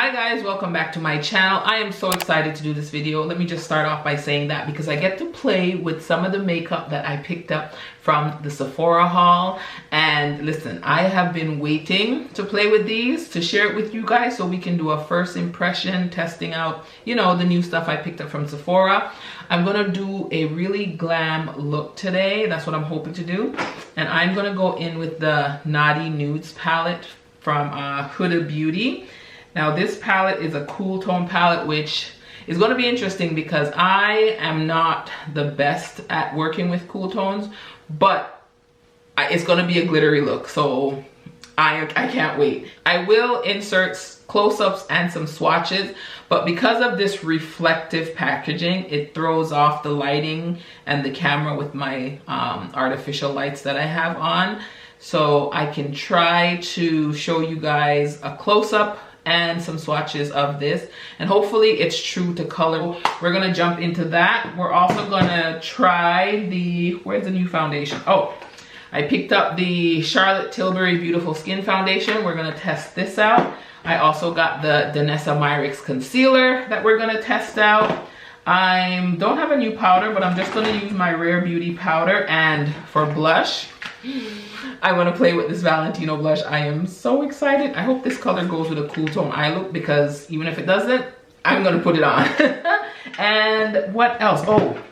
Hi guys, welcome back to my channel. I am so excited to do this video. Let me just start off by saying that because I get to play with some of the makeup that I picked up from the Sephora haul. And listen, I have been waiting to play with these to share it with you guys so we can do a first impression testing out, you know, the new stuff I picked up from Sephora. I'm gonna do a really glam look today. That's what I'm hoping to do. And I'm gonna go in with the Naughty Nudes palette from Huda Beauty. Now this palette is a cool tone palette, which is going to be interesting because I am not the best at working with cool tones, but it's going to be a glittery look, so I can't wait. I will insert close-ups and some swatches, but because of this reflective packaging, it throws off the lighting and the camera with my artificial lights that I have on. So I can try to show you guys a close-up and some swatches of this, and hopefully it's true to color. We're gonna jump into that. We're also gonna try the, where's the new foundation? Oh, I picked up the Charlotte Tilbury Beautiful Skin Foundation. We're gonna test this out. I also got the Danessa Myricks concealer that we're gonna test out. I don't have a new powder, but I'm just gonna use my Rare Beauty powder. And for blush, I want to play with this Valentino blush. I am so excited. I hope this color goes with a cool tone eye look, because even if it doesn't, I'm going to put it on. And what else? Oh,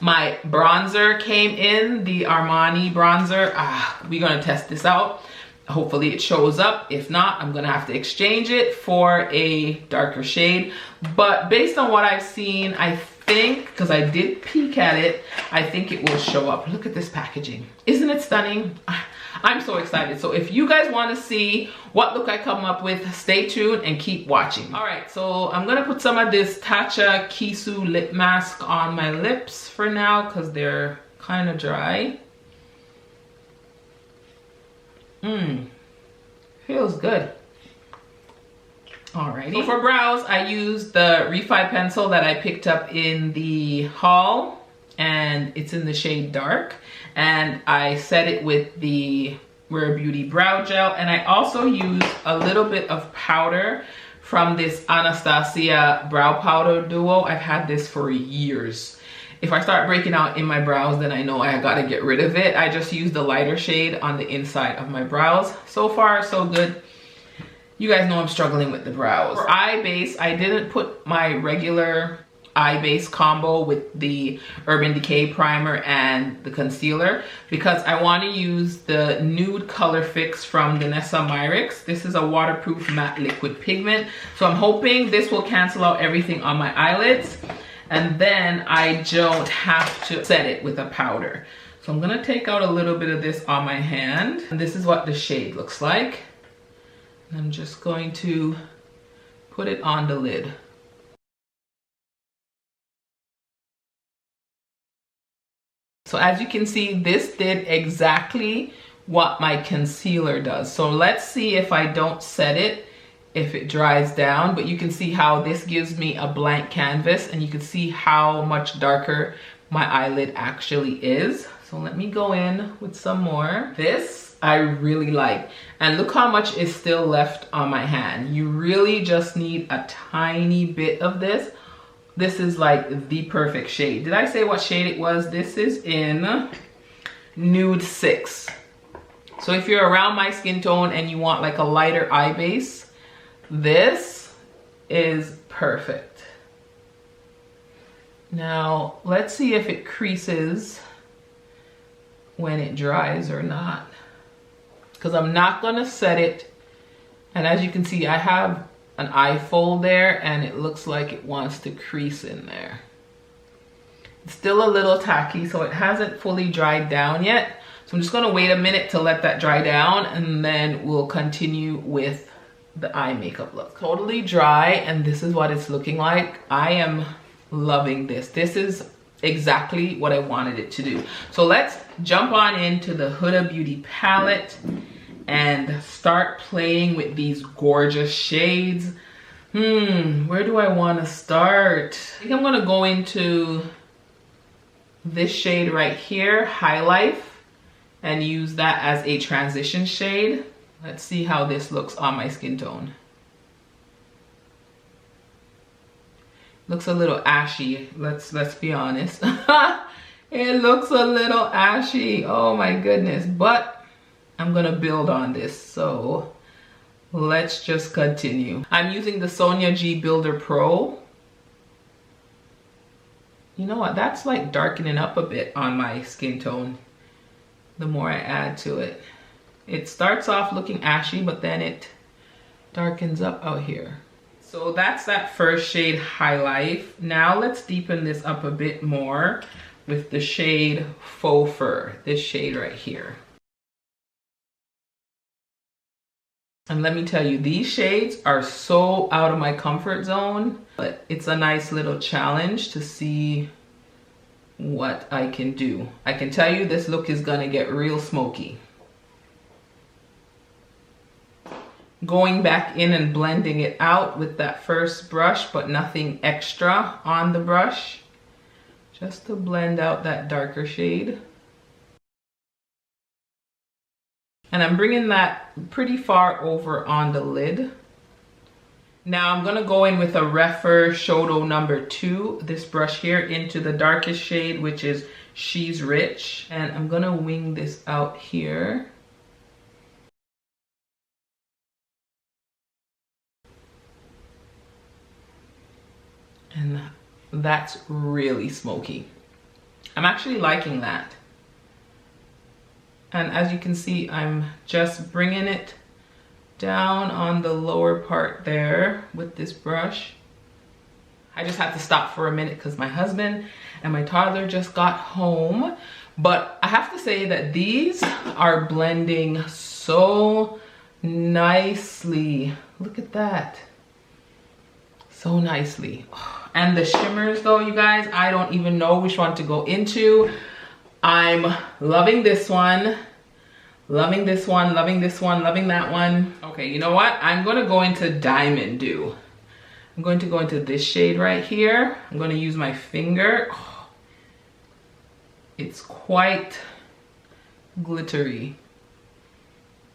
my bronzer came in, the Armani bronzer. We're going to test this out. Hopefully it shows up. If not, I'm going to have to exchange it for a darker shade. But based on what I've seen, I think, because I did peek at it, I think it will show up. Look at this packaging. Isn't it stunning? I'm so excited. So if you guys want to see what look I come up with, stay tuned and keep watching. All right, so I'm gonna put some of this Tatcha Kisu lip mask on my lips for now because they're kind of dry. Feels good. Alrighty. So for brows, I used the Refy pencil that I picked up in the haul, and it's in the shade dark. And I set it with the Rare Beauty brow gel, and I also used a little bit of powder from this Anastasia brow powder duo. I've had this for years. If I start breaking out in my brows, then I know I gotta get rid of it. I just used the lighter shade on the inside of my brows. So far, so good. You guys know I'm struggling with the brows. For eye base, I didn't put my regular eye base combo with the Urban Decay primer and the concealer because I want to use the Nude Colorfix from Danessa Myricks. This is a waterproof matte liquid pigment. So I'm hoping this will cancel out everything on my eyelids, and then I don't have to set it with a powder. So I'm gonna take out a little bit of this on my hand. And this is what the shade looks like. I'm just going to put it on the lid. So as you can see, this did exactly what my concealer does. So let's see if I don't set it, if it dries down, but you can see how this gives me a blank canvas, and you can see how much darker my eyelid actually is. So let me go in with some more. This I really like, and look how much is still left on my hand. You really just need a tiny bit of this. This is like the perfect shade. Did I say what shade it was? This is in Nude 6. So if you're around my skin tone and you want like a lighter eye base, this is perfect. Now let's see if it creases when it dries or not, because I'm not gonna set it. And as you can see, I have an eye fold there and it looks like it wants to crease in there. It's still a little tacky, so it hasn't fully dried down yet. So I'm just gonna wait a minute to let that dry down, and then we'll continue with the eye makeup look. Totally dry, and this is what it's looking like. I am loving this. This is exactly what I wanted it to do. So let's jump on into the Huda Beauty palette and start playing with these gorgeous shades. Where do I want to start? I think I'm gonna go into this shade right here, High Life, and use that as a transition shade. Let's see how this looks on my skin tone. Looks a little ashy, let's be honest. It looks a little ashy, oh my goodness, but I'm gonna build on this, so let's just continue. I'm using the Sonia G Builder Pro. You know what, that's like darkening up a bit on my skin tone the more I add to it. It starts off looking ashy, but then it darkens up out here. So that's that first shade, High Life. Now let's deepen this up a bit more with the shade Faux Fur, this shade right here. And let me tell you, these shades are so out of my comfort zone, but it's a nice little challenge to see what I can do. I can tell you this look is gonna get real smoky. Going back in and blending it out with that first brush, but nothing extra on the brush, just to blend out that darker shade. And I'm bringing that pretty far over on the lid. Now I'm gonna go in with a Refy Shodo number 2, this brush here, into the darkest shade, which is She's Rich. And I'm gonna wing this out here. And that's really smoky. I'm actually liking that. And as you can see, I'm just bringing it down on the lower part there with this brush. I just had to stop for a minute because my husband and my toddler just got home. But I have to say that these are blending so nicely. Look at that. So nicely. And the shimmers though, you guys, I don't even know which one to go into. I'm loving this one, loving this one, loving this one, loving that one. Okay, you know what? I'm gonna go into Diamond Dew. I'm going to go into this shade right here. I'm gonna use my finger. Oh, it's quite glittery.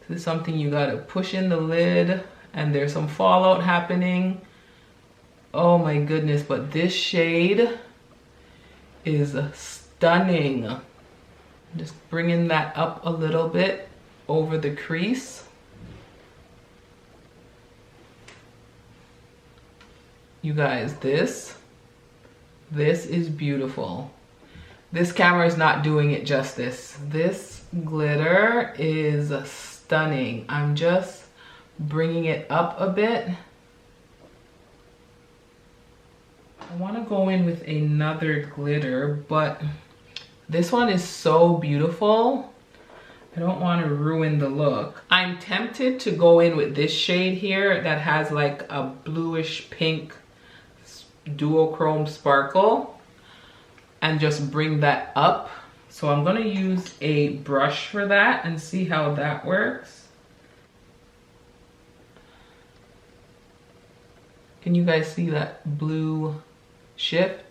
This is something you gotta push in the lid, and there's some fallout happening. Oh my goodness, but this shade is stunning. Just bringing that up a little bit over the crease. You guys, this is beautiful. This camera is not doing it justice. This glitter is stunning. I'm just bringing it up a bit. I want to go in with another glitter, but this one is so beautiful. I don't want to ruin the look. I'm tempted to go in with this shade here that has like a bluish pink duochrome sparkle and just bring that up. So I'm going to use a brush for that and see how that works. Can you guys see that blue shift?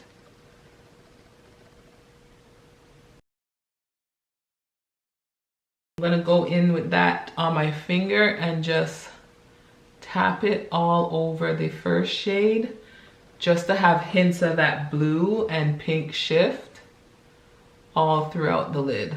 I'm gonna go in with that on my finger and just tap it all over the first shade just to have hints of that blue and pink shift all throughout the lid.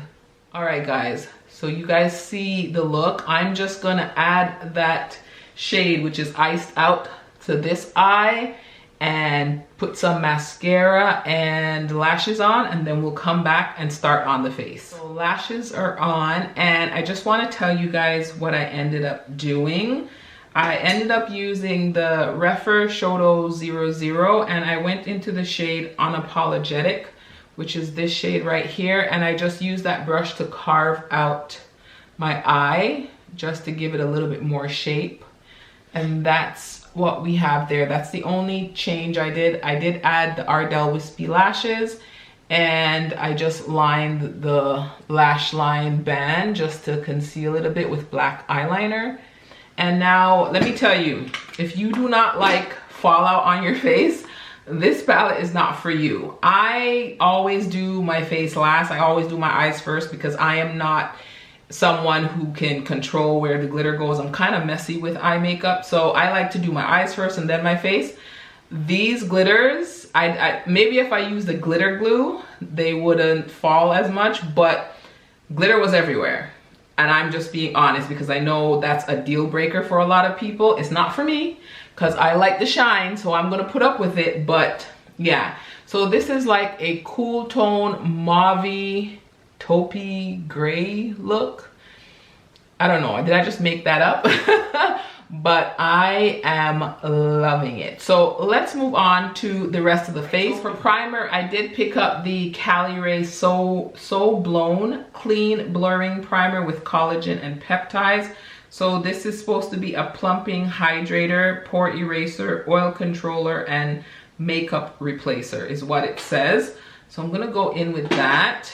All right guys, so you guys see the look. I'm just gonna add that shade, which is Iced Out, to this eye and put some mascara and lashes on, and then we'll come back and start on the face. So lashes are on, and I just want to tell you guys what I ended up doing. I ended up using the Refy Shodo 00, and I went into the shade Unapologetic, which is this shade right here, and I just used that brush to carve out my eye just to give it a little bit more shape. And that's what we have there. That's the only change I did. I did add the Ardell Wispy lashes, and I just lined the lash line band just to conceal it a bit with black eyeliner. And now let me tell you, if you do not like fallout on your face, this palette is not for you. I always do my face last. I always do my eyes first because I am not someone who can control where the glitter goes. I'm kind of messy with eye makeup, so I like to do my eyes first and then my face. These glitters, I maybe if I used the glitter glue, they wouldn't fall as much, but glitter was everywhere. And I'm just being honest because I know that's a deal breaker for a lot of people. It's not for me because I like the shine, so I'm gonna put up with it, but yeah. So this is like a cool tone mauve taupey gray look. I don't know, did I just make that up? But I am loving it. So let's move on to the rest of the face. For primer, I did pick up the Caliray So Blown Clean Blurring Primer with collagen and peptides. So this is supposed to be a plumping hydrator, pore eraser, oil controller, and makeup replacer is what it says. So I'm gonna go in with that.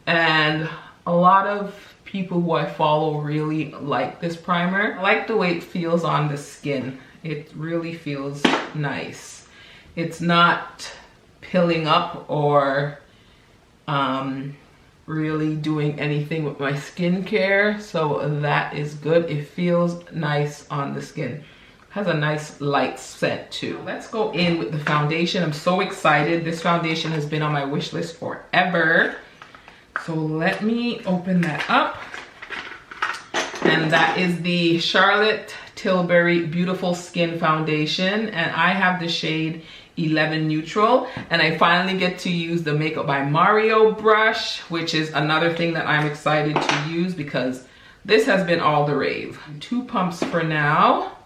And a lot of people who I follow really like this primer. I like the way it feels on the skin. It really feels nice. It's not pilling up or really doing anything with my skincare, so that is good. It feels nice on the skin. Has a nice light scent too. Let's go in with the foundation. I'm so excited. This foundation has been on my wish list forever. So let me open that up. And that is the Charlotte Tilbury Beautiful Skin Foundation. And I have the shade 11 Neutral. And I finally get to use the Makeup by Mario brush, which is another thing that I'm excited to use because this has been all the rave. 2 pumps for now.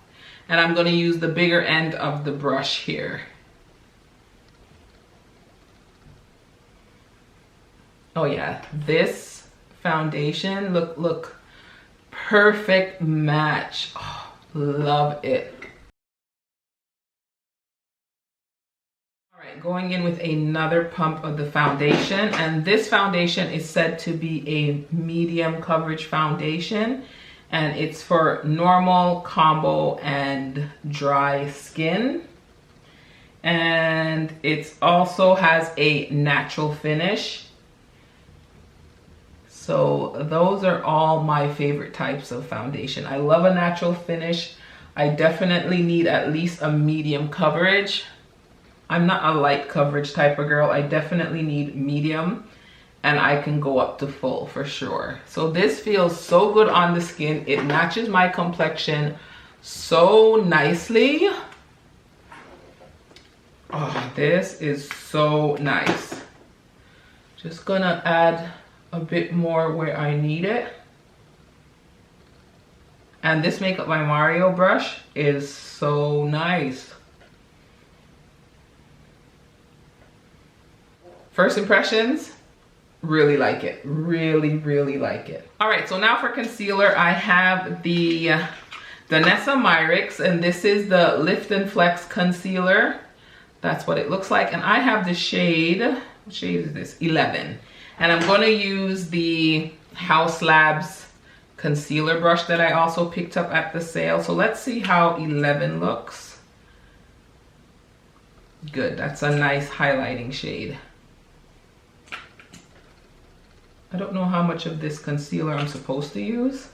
And I'm going to use the bigger end of the brush here. Oh yeah, this foundation, look, perfect match. Oh, love it. All right, going in with another pump of the foundation, and this foundation is said to be a medium coverage foundation, and it's for normal, combo, and dry skin. And it also has a natural finish. So those are all my favorite types of foundation. I love a natural finish. I definitely need at least a medium coverage. I'm not a light coverage type of girl. I definitely need medium, and I can go up to full for sure. So this feels so good on the skin. It matches my complexion so nicely. Oh, this is so nice. Just gonna add a bit more where I need it. And this Makeup by Mario brush is so nice. First impressions, really like it. Really like it. All right, so now for concealer, I have the Danessa Myricks, and this is the Lift and Flex Concealer. That's what it looks like. And I have the shade, what shade is this? 11. And I'm going to use the House Labs concealer brush that I also picked up at the sale. So let's see how 11 looks. Good, that's a nice highlighting shade. I don't know how much of this concealer I'm supposed to use.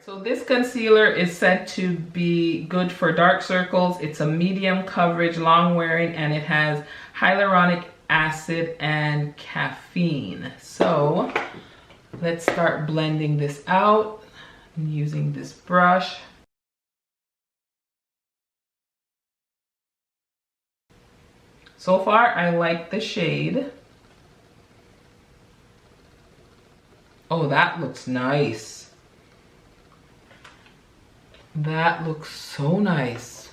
So this concealer is said to be good for dark circles. It's a medium coverage, long wearing, and it has hyaluronic acid and caffeine. So let's start blending this out. I'm using this brush. So far, I like the shade. Oh, that looks nice. That looks so nice.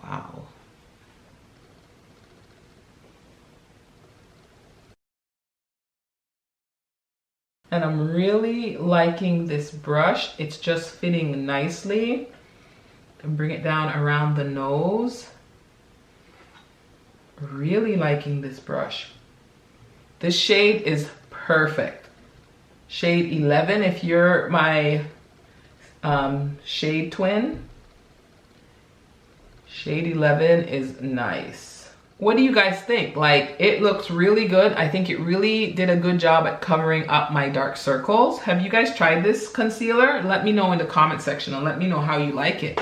Wow. And I'm really liking this brush. It's just fitting nicely. And bring it down around the nose. Really liking this brush. This shade is perfect. Shade 11, if you're my shade twin. Shade 11 is nice. What do you guys think? Like, it looks really good. I think it really did a good job at covering up my dark circles. Have you guys tried this concealer? Let me know in the comment section and let me know how you like it.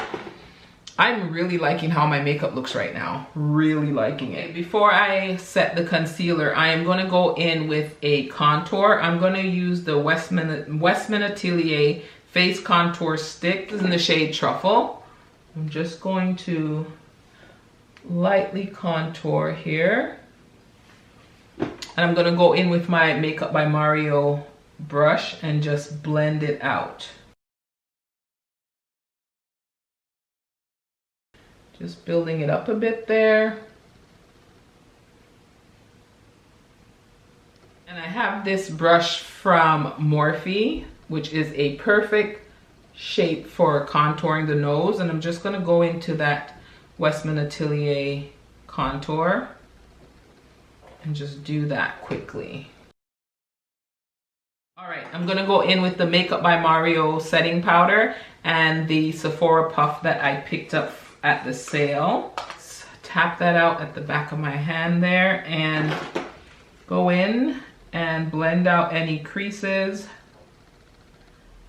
I'm really liking how my makeup looks right now. Really liking it. Before I set the concealer, I am going to go in with a contour. I'm going to use the Westman Atelier Face Contour Stick. This is in the shade Truffle. I'm just going to lightly contour here. And I'm going to go in with my Makeup by Mario brush and just blend it out. Just building it up a bit there. And I have this brush from Morphe, which is a perfect shape for contouring the nose. And I'm just gonna go into that Westman Atelier contour and just do that quickly. All right, I'm gonna go in with the Makeup by Mario setting powder and the Sephora puff that I picked up at the sale. Let's tap that out at the back of my hand there and go in and blend out any creases,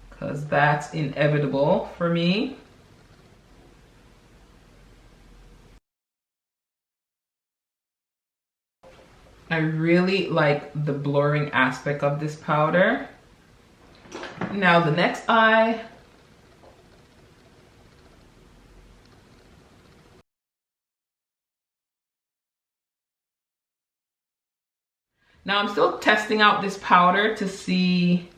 because that's inevitable for me. I really like the blurring aspect of this powder. Now the next eye. Now I'm still testing out this powder to see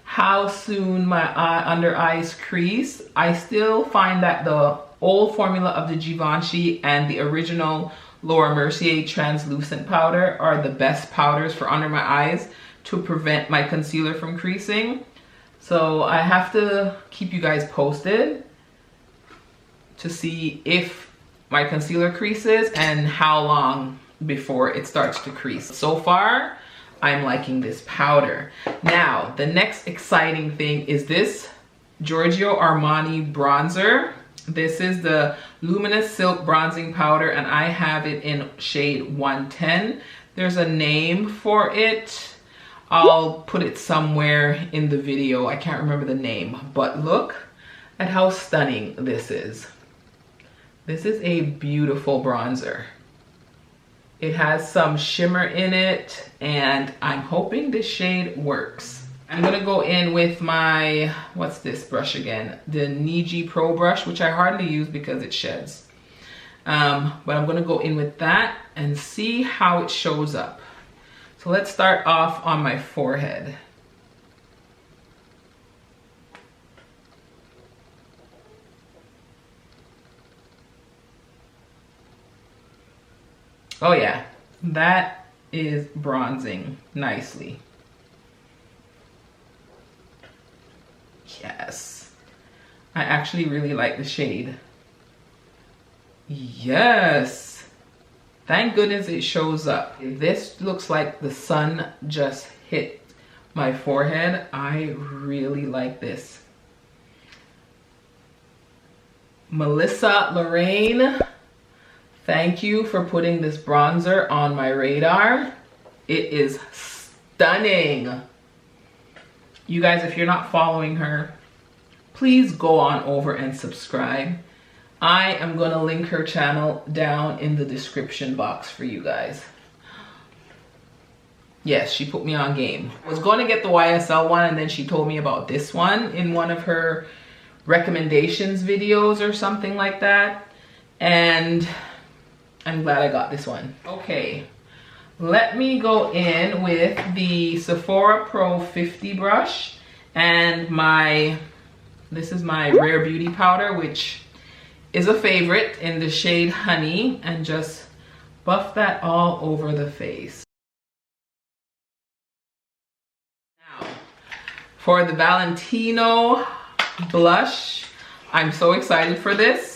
how soon my under eyes crease. I still find that the old formula of the Givenchy and the original Laura Mercier translucent powder are the best powders for under my eyes to prevent my concealer from creasing. So I have to keep you guys posted to see if my concealer creases and how long before it starts to crease. So far, I'm liking this powder. Now, the next exciting thing is this Giorgio Armani bronzer. This is the Luminous Silk Bronzing Powder, and I have it in shade 110. There's a name for it. I'll put it somewhere in the video. I can't remember the name, but look at how stunning this is. This is a beautiful bronzer. It has some shimmer in it, and I'm hoping this shade works. I'm gonna go in with my, what's this brush again? The Niji Pro brush, which I hardly use because it sheds. But I'm gonna go in with that and see how it shows up. So let's start off on my forehead. Oh yeah, that is bronzing nicely. Yes, I actually really like the shade. Yes, thank goodness it shows up. This looks like the sun just hit my forehead. I really like this. Melissa Lorraine, thank you for putting this bronzer on my radar. It is stunning. You guys, if you're not following her, please go on over and subscribe. I am gonna link her channel down in the description box for you guys. Yes, she put me on game. I was going to get the YSL one, and then she told me about this one in one of her recommendations videos or something like that. And I'm glad I got this one. Okay, let me go in with the Sephora Pro 50 brush and this is my Rare Beauty powder, which is a favorite in the shade Honey, and just buff that all over the face. Now, for the Valentino blush, I'm so excited for this.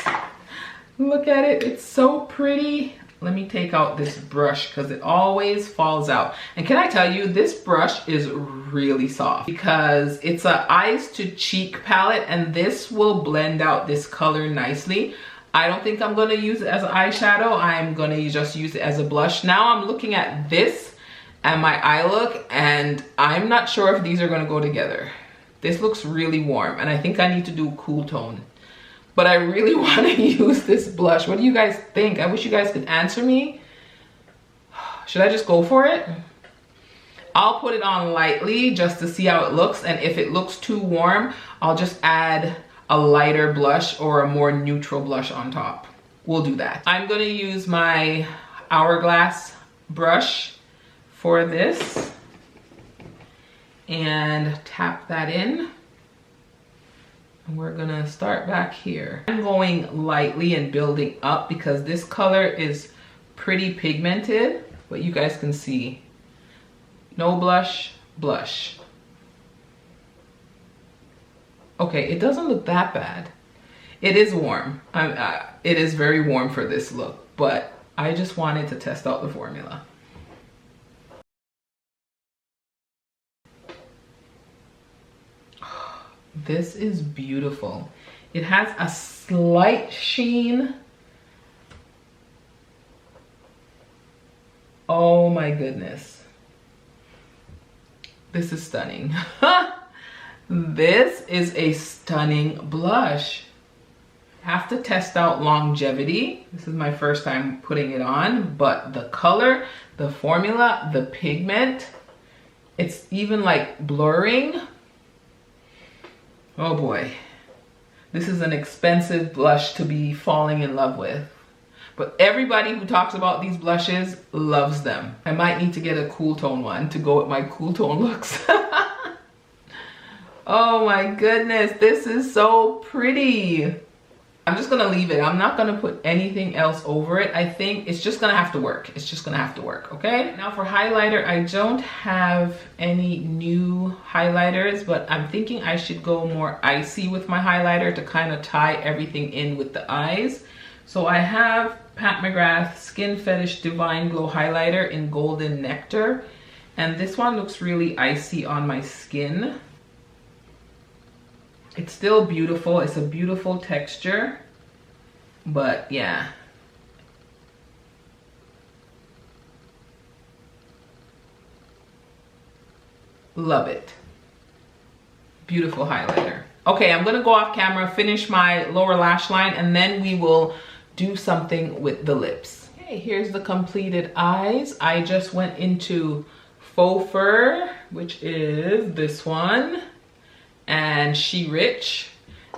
Look at it, it's so pretty. Let me take out this brush because it always falls out. And can I tell you, this brush is really soft because it's a eyes to cheek palette, and this will blend out this color nicely. I don't think I'm gonna use it as an eyeshadow. I'm gonna just use it as a blush. Now I'm looking at this and my eye look, and I'm not sure if these are gonna go together. This looks really warm, and I think I need to do cool tone. But I really want to use this blush. What do you guys think? I wish you guys could answer me. Should I just go for it? I'll put it on lightly just to see how it looks, and if it looks too warm, I'll just add a lighter blush or a more neutral blush on top. We'll do that. I'm gonna use my Hourglass brush for this and tap that in. And we're gonna start back here. I'm going lightly and building up because this color is pretty pigmented, but you guys can see. No blush, blush. Okay, it doesn't look that bad. It is warm. It is very warm for this look, but I just wanted to test out the formula. This is beautiful. It has a slight sheen. Oh my goodness. This is stunning. This is a stunning blush. Have to test out longevity. This is my first time putting it on, but the color, the formula, the pigment, it's even like blurring. Oh boy. This is an expensive blush to be falling in love with. But everybody who talks about these blushes loves them. I might need to get a cool tone one to go with my cool tone looks. Oh my goodness, this is so pretty. I'm just gonna leave it. I'm not gonna put anything else over it. I think it's just gonna have to work. It's just gonna have to work, okay? Now for highlighter, I don't have any new highlighters, but I'm thinking I should go more icy with my highlighter to kind of tie everything in with the eyes. So I have Pat McGrath Skin Fetish Divine Glow Highlighter in Golden Nectar. And this one looks really icy on my skin. It's still beautiful. It's a beautiful texture. But yeah. Love it. Beautiful highlighter. Okay, I'm gonna go off camera, finish my lower lash line, and then we will do something with the lips. Okay, here's the completed eyes. I just went into Faux Fur, which is this one, and She Rich,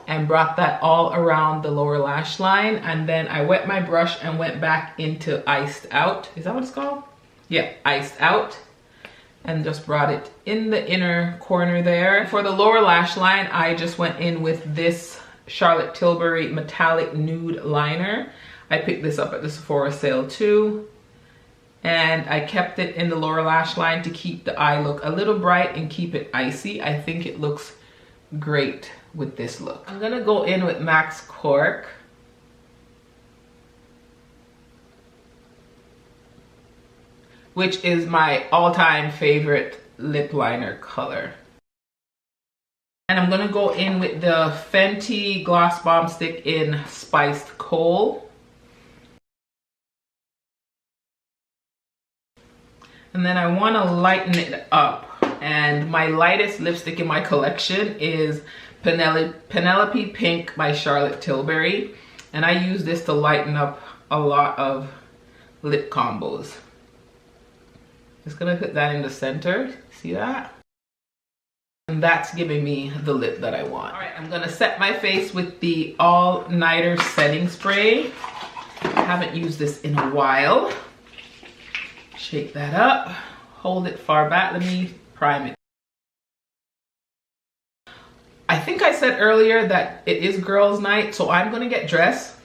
and brought that all around the lower lash line. And then I wet my brush and went back into Iced Out. Is that what it's called? Yeah, Iced Out. And just brought it in the inner corner there. For the lower lash line, I just went in with this Charlotte Tilbury Metallic Nude Liner. I picked this up at the Sephora sale too. And I kept it in the lower lash line to keep the eye look a little bright and keep it icy. I think it looks great with this look. I'm gonna go in with Max Cork. Which is my all-time favorite lip liner color. And I'm gonna go in with the Fenty Gloss Bomb Stick in Spiced Coal. And then I wanna lighten it up. And my lightest lipstick in my collection is Penelope Pink by Charlotte Tilbury. And I use this to lighten up a lot of lip combos. Just gonna put that in the center, see that? And that's giving me the lip that I want. All right, I'm gonna set my face with the All Nighter Setting Spray. I haven't used this in a while. Shake that up, hold it far back, let me prime it. I think I said earlier that it is girls' night, so I'm gonna get dressed,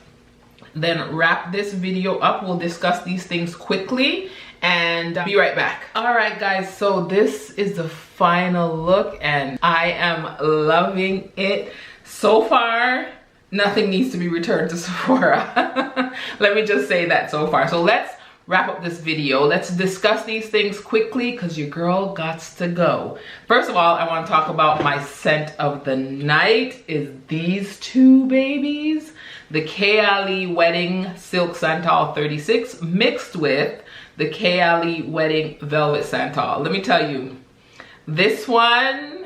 then wrap this video up. We'll discuss these things quickly and be right back. All right guys, so this is the final look and I am loving it. So far, nothing needs to be returned to Sephora. Let me just say that so far. So let's wrap up this video. Let's discuss these things quickly because your girl gots to go. First of all, I want to talk about my scent of the night is these two babies. The Caliray Wedding Silk Santal 36 mixed with the Caliray Wedding Velvet Santal. Let me tell you, this one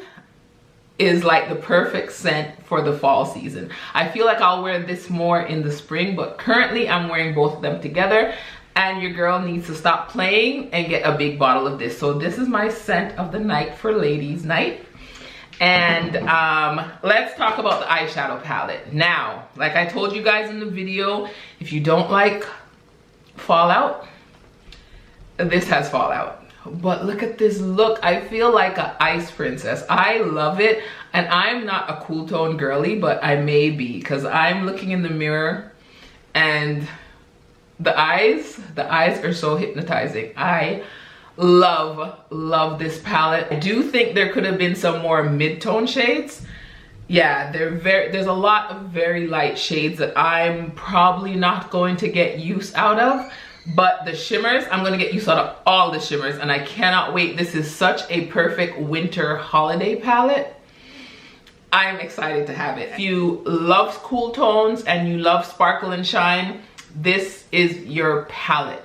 is like the perfect scent for the fall season. I feel like I'll wear this more in the spring, but currently I'm wearing both of them together, and your girl needs to stop playing and get a big bottle of this. So this is my scent of the night for ladies night. And let's talk about the eyeshadow palette. Now, like I told you guys in the video, if you don't like fallout, this has fallout. But look at this look. I feel like an ice princess. I love it. And I'm not a cool tone girly, but I may be, because I'm looking in the mirror and the eyes are so hypnotizing. I love this palette. I do think there could have been some more mid-tone shades. Yeah, there's a lot of very light shades that I'm probably not going to get use out of, but the shimmers, I'm gonna get use out of all the shimmers, and I cannot wait. This is such a perfect winter holiday palette. I'm excited to have it. If you love cool tones and you love sparkle and shine, this is your palette.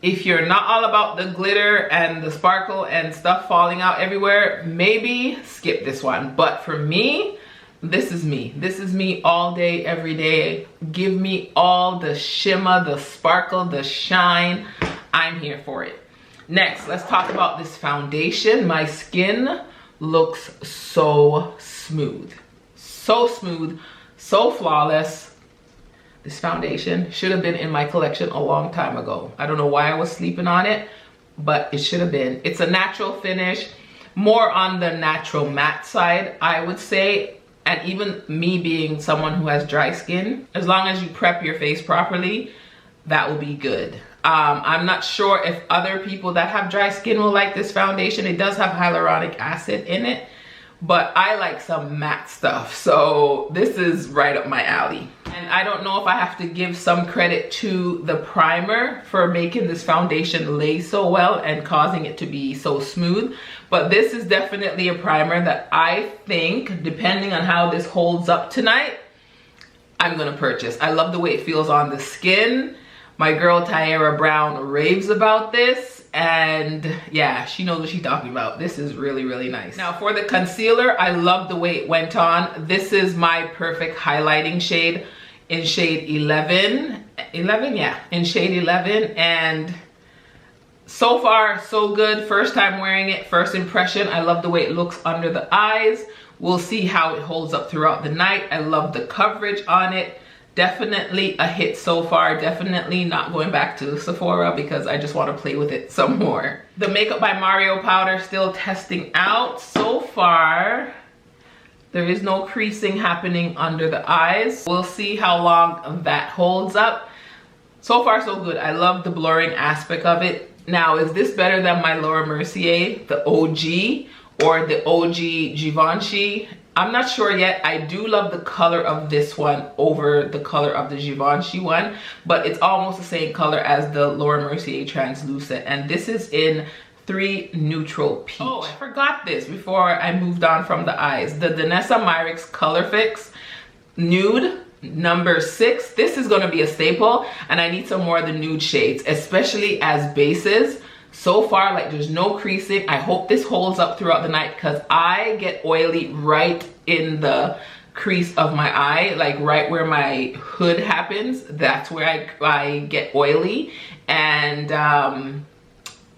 If you're not all about the glitter and the sparkle and stuff falling out everywhere, maybe skip this one. But for me, this is me. This is me all day, every day. Give me all the shimmer, the sparkle, the shine. I'm here for it. Next, let's talk about this foundation. My skin looks so smooth. So smooth, so flawless. This foundation should have been in my collection a long time ago. I don't know why I was sleeping on it, but it should have been. It's a natural finish, more on the natural matte side, I would say. And even me being someone who has dry skin, as long as you prep your face properly, that will be good. I'm not sure if other people that have dry skin will like this foundation. It does have hyaluronic acid in it, but I like some matte stuff, so this is right up my alley. And I don't know if I have to give some credit to the primer for making this foundation lay so well and causing it to be so smooth, but this is definitely a primer that I think, depending on how this holds up tonight, I'm gonna purchase. I love the way it feels on the skin. My girl Tyara Brown raves about this, and yeah, she knows what she's talking about. This is really, really nice. Now for the concealer, I love the way it went on. This is my perfect highlighting shade in shade 11. Yeah, in shade 11, and so far so good. First time wearing it, first impression. I love the way it looks under the eyes. We'll see how it holds up throughout the night. I love the coverage on it. Definitely a hit so far. Definitely not going back to Sephora because I just want to play with it some more. The Makeup by Mario powder still testing out. So far, there is no creasing happening under the eyes. We'll see how long that holds up. So far, so good. I love the blurring aspect of it. Now, is this better than my Laura Mercier, the OG, or the OG Givenchy? I'm not sure yet. I do love the color of this one over the color of the Givenchy one, but it's almost the same color as the Laura Mercier Translucent, and this is in 3 Neutral Peach. Oh, I forgot this before I moved on from the eyes. The Danessa Myricks Colorfix Nude number 6. This is going to be a staple, and I need some more of the nude shades, especially as bases. So far, like, there's no creasing. I hope this holds up throughout the night because I get oily right in the crease of my eye, like right where my hood happens. That's where I get oily. And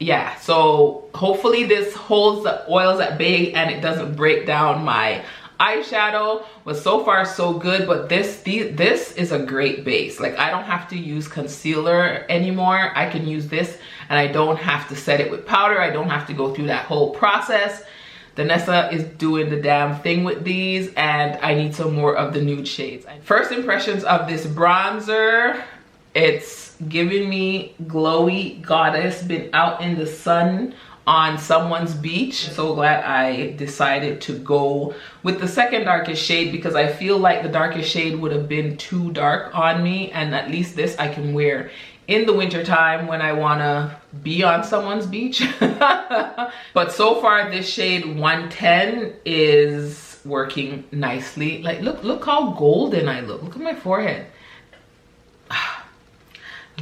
yeah, so hopefully this holds the oils at bay and it doesn't break down my eyeshadow. Was so far so good, but this is a great base. Like, I don't have to use concealer anymore. I can use this and I don't have to set it with powder. I don't have to go through that whole process. Danessa is doing the damn thing with these, and I need some more of the nude shades. First impressions of this bronzer, it's giving me glowy goddess, been out in the sun on someone's beach. So glad I decided to go with the second darkest shade because I feel like the darkest shade would have been too dark on me, and at least this I can wear in the winter time when I wanna be on someone's beach. But so far this shade 110 is working nicely. Like look how golden I look. Look at my forehead.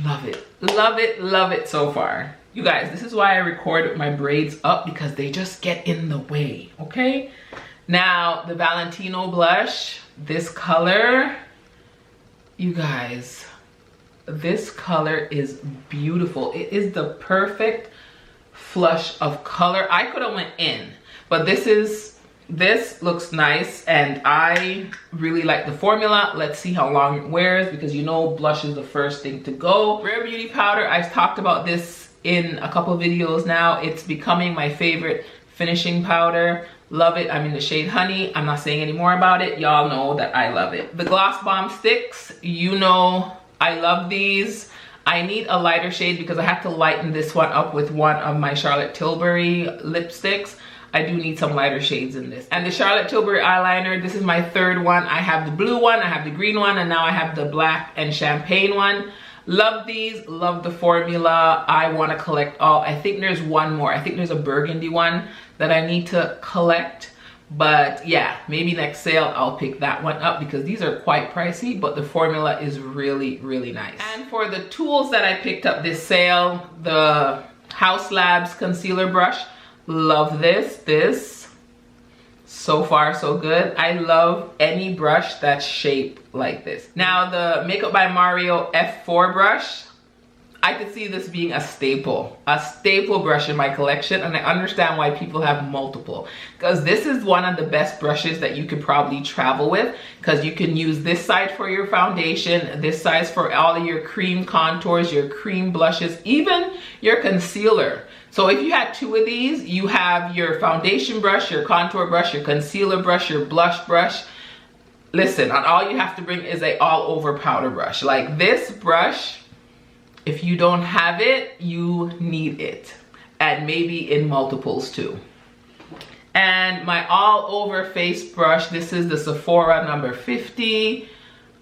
Love it, love it, love it so far. You guys, this is why I record with my braids up, because they just get in the way, okay? Now, the Valentino blush, this color, you guys, this color is beautiful. It is the perfect flush of color. I could have went in, but this looks nice, and I really like the formula. Let's see how long it wears, because you know blush is the first thing to go. Rare Beauty powder, I've talked about this in a couple videos now. It's becoming my favorite finishing powder. Love it. I'm in the shade Honey. I'm not saying any more about it. Y'all know that I love it. The Gloss Bomb sticks, you know I love these. I need a lighter shade because I have to lighten this one up with one of my Charlotte Tilbury lipsticks. I do need some lighter shades in this. And the Charlotte Tilbury eyeliner, this is my third one. I have the blue one, I have the green one, and now I have the black and champagne one. Love these, love the formula. I want to collect all. I think there's one more. I think there's a burgundy one that I need to collect. But yeah, maybe next sale I'll pick that one up, because these are quite pricey, but the formula is really, really nice. And for the tools that I picked up this sale, the House Labs concealer brush. Love this. So far so good. I love any brush that's shaped like this. Now the Makeup by Mario F4 brush, I could see this being a staple brush in my collection, and I understand why people have multiple, because this is one of the best brushes that you could probably travel with, because you can use this side for your foundation, this side for all of your cream contours, your cream blushes, even your concealer. So if you had two of these, you have your foundation brush, your contour brush, your concealer brush, your blush brush. Listen, and all you have to bring is a all over powder brush. Like this brush, if you don't have it, you need it. And maybe in multiples too. And my all over face brush, this is the Sephora number 50.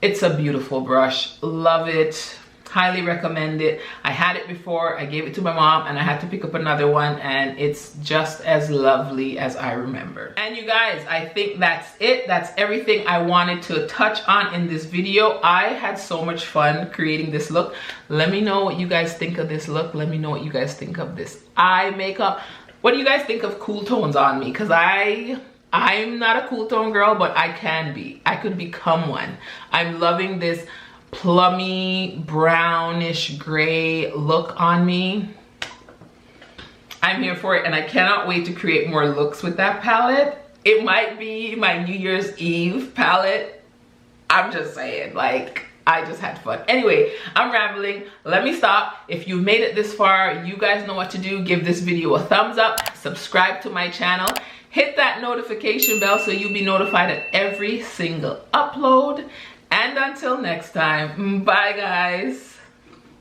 It's a beautiful brush, love it. Highly recommend it. I had it before, I gave it to my mom, and I had to pick up another one, and it's just as lovely as I remember. And you guys, I think that's it. That's everything I wanted to touch on in this video. I had so much fun creating this look. Let me know what you guys think of this look. Let me know what you guys think of this eye makeup. What do you guys think of cool tones on me? Because I'm not a cool tone girl, but I can be. I could become one. I'm loving this plummy brownish gray look on me. I'm here for it, and I cannot wait to create more looks with that palette. It might be my New Year's Eve palette. I'm just saying, like, I just had fun. Anyway, I'm rambling. Let me stop. If you've made it this far, you guys know what to do. Give this video a thumbs up, subscribe to my channel, hit that notification bell so you'll be notified at every single upload. And until next time, bye guys.